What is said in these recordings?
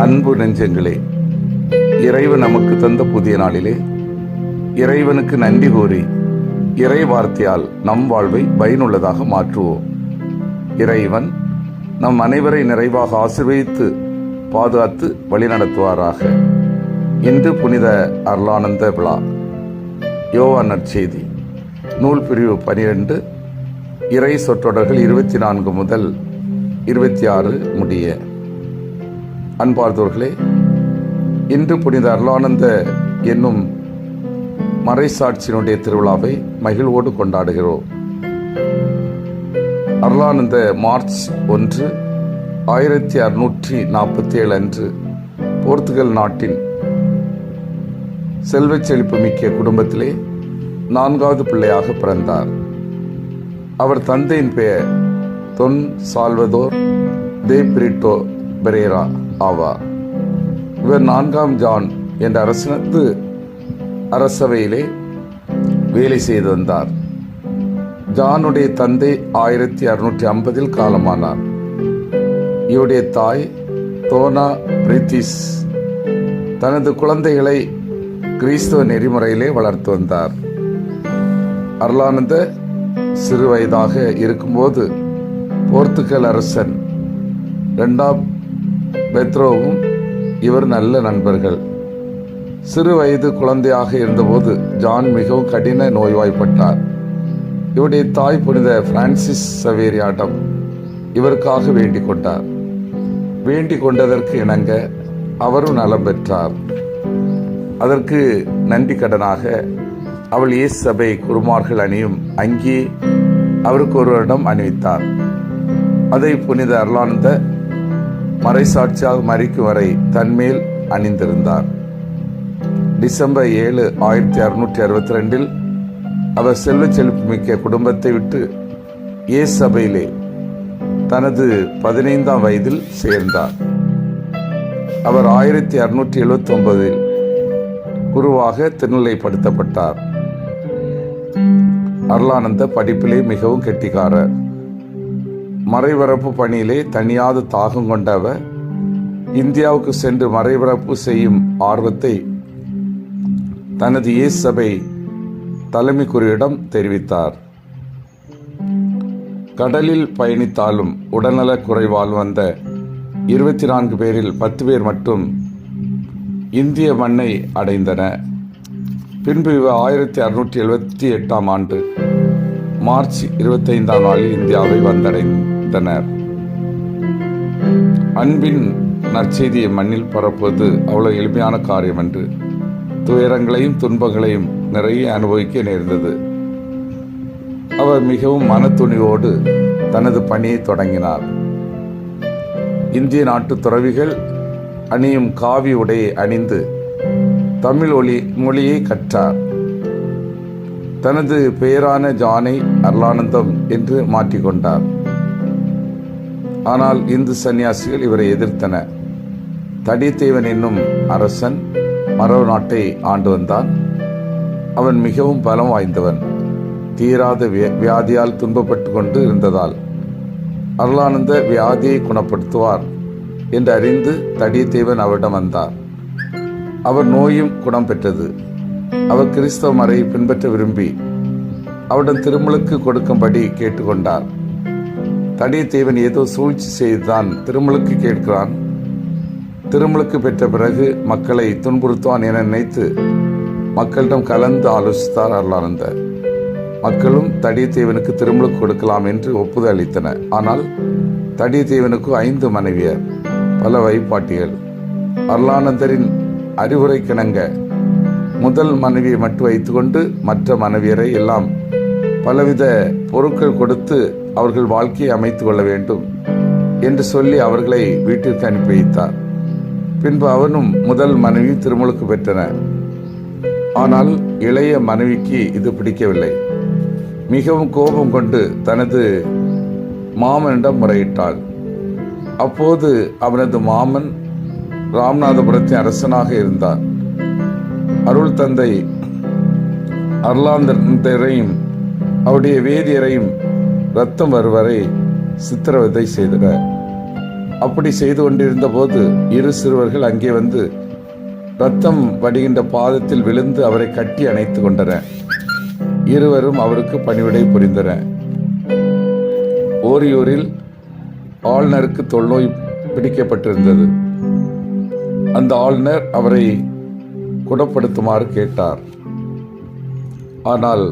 அன்பு நெஞ்சங்களே, இறைவன் நமக்கு தந்த புதிய நாளிலே இறைவனுக்கு நன்றி கூறி இறை வார்த்தையால் நம் வாழ்வை பயனுள்ளதாக மாற்றுவோம். இறைவன் நம் அனைவரை நிறைவாக ஆசீர்வதித்து பாதுகாத்து வழிநடத்துவாராக. இன்று புனித அருளானந்த விழா. யோவான் நற்செய்தி நூல் பிரிவு 12, இறை சொற்றொடர்கள் 24 முதல் 26 முடிய. அன்பார்ந்தோர்களே, இன்று புனித அருளானந்த என்னும் மறைசாட்சியினுடைய திருவிழாவை மகிழ்வோடு கொண்டாடுகிறோம். அருளானந்த மார்ச் 1, 1647 அன்று போர்த்துகல் நாட்டின் செல்வச் செழிப்பு மிக்க குடும்பத்திலே 4வது பிள்ளையாக பிறந்தார். அவர் தந்தையின் பெயர் தொன் சால்வதோர் தே பிரிட்டோ பெரேரா ஆவார். இவர் 4ஆம் ஜான் என்ற அரசவையிலே வேலை செய்து வந்தார். ஜானுடைய தந்தை 1650 காலமானார். இவருடைய தாய் தோனா பிரித்திஸ் தனது குழந்தைகளை கிறிஸ்தவ நெறிமுறையிலே வளர்த்து வந்தார். அருளானந்த சிறு வயதாக இருக்கும்போது போர்த்துகல் அரசன் 2ஆம் பெத்ரோவும் இவர் நல்ல நண்பர்கள். சிறு வயது குழந்தையாக இருந்தபோது ஜான் மிகவும் கடின நோய்வாய்ப்பட்டார். இவருடைய தாய் புனித பிரான்சிஸ் சவேரியாடம் இவருக்காக வேண்டிக் கொண்டார். வேண்டிக் கொண்டதற்கு இணங்க அவரும் நலம் பெற்றார். அதற்கு நன்றி கடனாக அவள் இயேசு சபை குருமார்கள் அணியும் அங்கே அவருக்கு ஒருவரிடம் அணிவித்தார். அதை புனித அருளானந்த மறைசாட்சியாக மரிக்கும் வரை தன்மேல் அணிந்திருந்தார். டிசம்பர் 7, 1662 அவர் செல்வச் செழிப்பு மிக்க குடும்பத்தை விட்டு இயேசு சபையிலே தனது 15ஆம் வயதில் சேர்ந்தார். அவர் 1679 குருவாக திருநிலைப்படுத்தப்பட்டார். அருளானந்த படிப்பிலே மிகவும் கெட்டிக்காரர். மறைபரப்பு பணியிலே தனியாத தாகம் கொண்ட அவர் இந்தியாவுக்கு சென்று மறைபரப்பு செய்யும் ஆர்வத்தை தனது இயேசு சபை தலைமை குருவிடம் தெரிவித்தார். கடலில் பயணித்தாலும் உடல்நலக் குறைவால் வந்த 24 பேரில் 10 பேர் மட்டும் இந்திய மண்ணை அடைந்தன. பின்பு 1678ஆம் ஆண்டு மார்ச் 25ஆம் நாளில் இந்தியாவை வந்தடைந்தனர். அன்பின் நற்செய்தியை மண்ணில் பரப்புவது அவ்வளவு எளிமையான காரியம் என்று துயரங்களையும் துன்பங்களையும் நிறைய அனுபவிக்க நேர்ந்தது. அவர் மிகவும் மனத்துணிவோடு தனது பணியை தொடங்கினார். இந்திய நாட்டு துறவிகள் அணியும் காவி உடையை அணிந்து தமிழ் மொழியை கற்றார். தனது பெயரான ஜானை அருளானந்தம் என்று மாற்றிக்கொண்டார். ஆனால் இந்து சன்னியாசிகள் இவரை எதிர்த்தனர். தடித்தேவன் என்னும் அரசன் மரவ நாட்டை ஆண்டு வந்தான். அவன் மிகவும் பலம் வாய்ந்தவன். தீராத வியாதியால் துன்பப்பட்டு கொண்டு இருந்ததால் அருளானந்த வியாதியை குணப்படுத்துவார் என்று அறிந்து தடித்தேவன் அவரிடம் வந்தார். அவர் நோயும் குணம் பெற்றது. அவர் கிறிஸ்தவ மறையை பின்பற்ற விரும்பி அவரிடம் திருமுழுக்கு கொடுக்கும்படி கேட்டுக்கொண்டார். தடித்தேவன் ஏதோ சூழ்ச்சி செய்துதான் திருமுழுக்கு கேட்கிறான், திருமுழுக்கு பெற்ற பிறகு மக்களை துன்புறுத்துவான் என நினைத்து மக்களிடம் கலந்து ஆலோசித்தார் அருளானந்தர். மக்களும் தடித்தேவனுக்கு திருமுழுக்கு கொடுக்கலாம் என்று ஒப்புதல் அளித்தனர். ஆனால் தடித்தேவனுக்கு 5 மனைவியர், பல வைப்பாட்டிகள். அருளானந்தரின் அறிவுரைக்கிணங்க முதல் மனைவியை மட்டும் வைத்துக்கொண்டு மற்ற மனைவியரை எல்லாம் பலவித பொருட்கள் கொடுத்து அவர்கள் வாழ்க்கையை அமைத்துக் கொள்ள வேண்டும் என்று சொல்லி அவர்களை வீட்டிற்கு அனுப்பி வைத்தார். பின்பு அவனும் முதல் மனைவி திருமுழுக்கு பெற்றனர். ஆனால் இளைய மனைவிக்கு இது பிடிக்கவில்லை. மிகவும் கோபம் கொண்டு தனது மாமனிடம் முறையிட்டாள். அப்போது அவனது மாமன் ராமநாதபுரத்தின் அரசனாக இருந்தார். அருள் தந்தை அருளானந்தரையும் அவருடைய வேதியரையும் ரத்தம் வருவரை சித்திரவதை செய்தனர். அப்படி செய்து கொண்டிருந்த போது இரு சிறுவர்கள் அங்கே வந்து ரத்தம் வடிகின்ற பாதத்தில் விழுந்து அவரை கட்டி அணைத்து கொண்டனர். இருவரும் அவருக்கு பணிவிடை புரிந்தனர். ஓரியூரில் ஆளுநருக்கு தொல்நோய் பிடிக்கப்பட்டிருந்தது. அந்த ஆளுநர் அவரை குணப்படுத்துமாறு கேட்டார். ஆனால்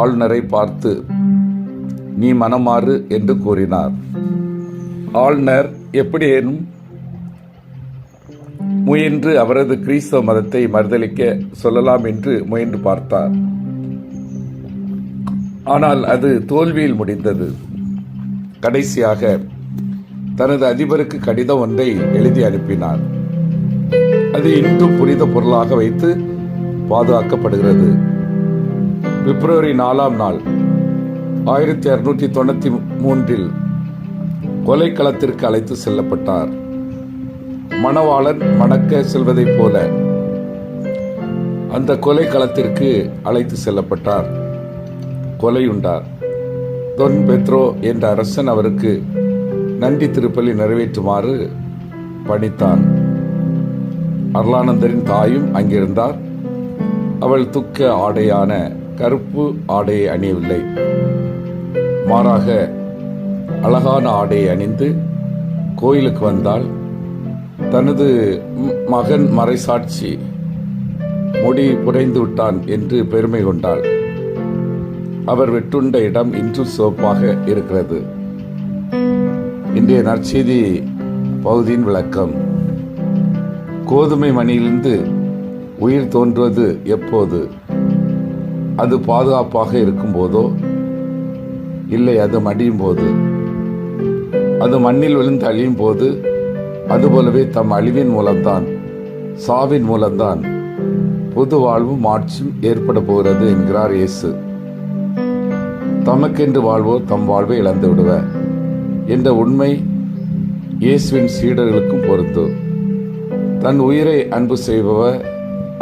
ஆளுநரை பார்த்து நீ மனமாறு என்று கூறினார். ஆளுநர் எப்படியேனும் முயன்று அவரது கிறிஸ்தவ மதத்தை மறுதலிக்க சொல்லலாம் என்று முயன்று பார்த்தார். ஆனால் அது தோல்வியில் முடிந்தது. கடைசியாக தனது அதிபருக்கு கடிதம் ஒன்றை எழுதி அனுப்பினார். அது இன்றும் புனித பொருளாக வைத்து பாதுகாக்கப்படுகிறது. பிப்ரவரி 4ஆம் நாள் 1693 கொலைக்களத்திற்கு அழைத்து செல்லப்பட்டார். மணவாளன் மணக்க செல்வதைப் போல அந்த கொலைக்களத்திற்கு அழைத்து செல்லப்பட்டார். கொலையுண்டார். தொன் பெத்ரோ என்ற அரசன் அவருக்கு நன்றி திருப்பலி நிறைவேற்றுமாறு பணித்தான். அருளானந்தரின் தாயும் அங்கிருந்தார். அவள் துக்க ஆடையான கருப்பு ஆடையை அணியவில்லை. மாறாக அழகான ஆடையை அணிந்து கோயிலுக்கு வந்தால் தனது மகன் மறைசாட்சி முடி புரைந்து விட்டான் என்று பெருமை கொண்டாள். அவர் வெட்டுண்ட இடம் இன்றும் சிவப்பாக இருக்கிறது. இன்றைய நற்செய்தி பகுதியின் விளக்கம். கோதுமை மணியிலிருந்து உயிர் தோன்றுவது எப்போது? அது பாதுகாப்பாக இருக்கும் போதோ, இல்லை அது மடியும் போது? அது மண்ணில் விழுந்து அழியும் போது? அதுபோலவே தம் அழிவின் மூலம்தான், சாவின் மூலம்தான் புது வாழ்வும் ஆட்சியும் ஏற்பட போகிறது என்கிறார் இயேசு. தமக்கென்று வாழ்வோர் தம் வாழ்வை இழந்து விடுவர் என்ற உண்மை இயேசுவின் சீடர்களுக்கும் பொருந்தும். தன் உயிரை அன்பு செய்பவர்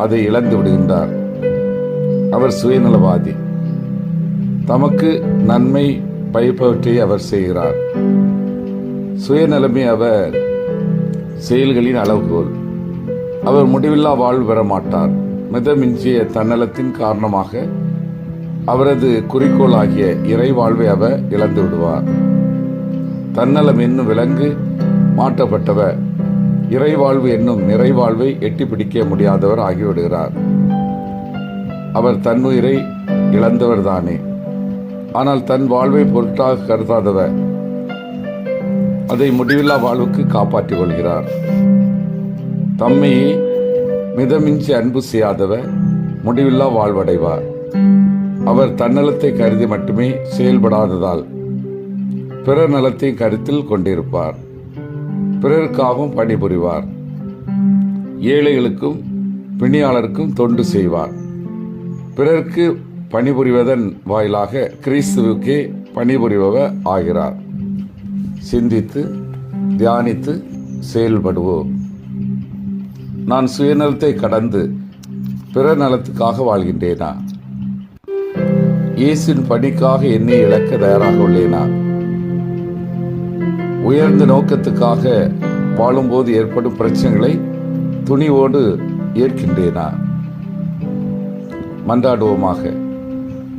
அதை இழந்து விடுகின்றார். அவர் சுயநலவாதி. தமக்கு நன்மை பயப்பவற்றை அவர் செய்கிறார். சுயநலமே அவர் செயல்களின் அளவுகோல். அவர் முடிவில்லா வாழ்வு பெற மாட்டார். மிதமிஞ்சிய தன்னலத்தின் காரணமாக அவரது குறிக்கோள் ஆகிய இறை வாழ்வை அவர் இழந்து விடுவார். தன்னலம் என்னும் விலங்கு மாற்றப்பட்டவர் இறைவாழ்வு என்னும் நிறைவாழ்வை எட்டி பிடிக்க முடியாதவர் ஆகிவிடுகிறார். அவர் தன்னுயிரை இழந்தவர் தானே. ஆனால் தன் வாழ்வை பொருட்டாக கருதாதவர் அதை முடிவில்லா வாழ்வுக்கு காப்பாற்றிக் கொள்கிறார். தம்மையே மிதமின்றி அன்பு செய்யாதவர் முடிவில்லா வாழ்வடைவார். அவர் தன்னலத்தை கருதி மட்டுமே செயல்படாததால் பிறர் நலத்தை கருத்தில் கொண்டிருப்பார். பிறருக்காகவும் பணிபுரிவார். ஏழைகளுக்கும் பிணியாளருக்கும் தொண்டு செய்வார். பிறருக்கு பணிபுரிவதன் வாயிலாக கிறிஸ்துவுக்கே பணிபுரிபவர் ஆகிறார். சிந்தித்து தியானித்து செயல்படுவோம். நான் சுயநலத்தை கடந்து பிறர் நலத்துக்காக வாழ்கின்றேனா? இயேசுவின் பணிக்காக என்னை இழக்க தயாராக உள்ளேனா? உயர்ந்த நோக்கத்துக்காக வாழும்போது ஏற்படும் பிரச்சனைகளை துணிவோடு ஏற்கின்றேனா? மன்றாடுவோமாக.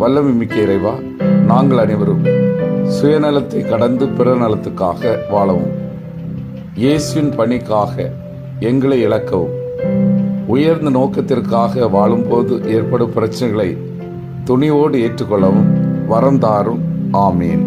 வல்லமை மிக்க இறைவா, நாங்கள் அனைவரும் சுயநலத்தை கடந்து பிற நலத்துக்காக வாழவும், இயேசுவின் பணிக்காக எங்களை இழக்கவும், உயர்ந்த நோக்கத்திற்காக வாழும்போது ஏற்படும் பிரச்சனைகளை துணிவோடு ஏற்றுக்கொள்ளவும் வரம் தாரும். ஆமீன்.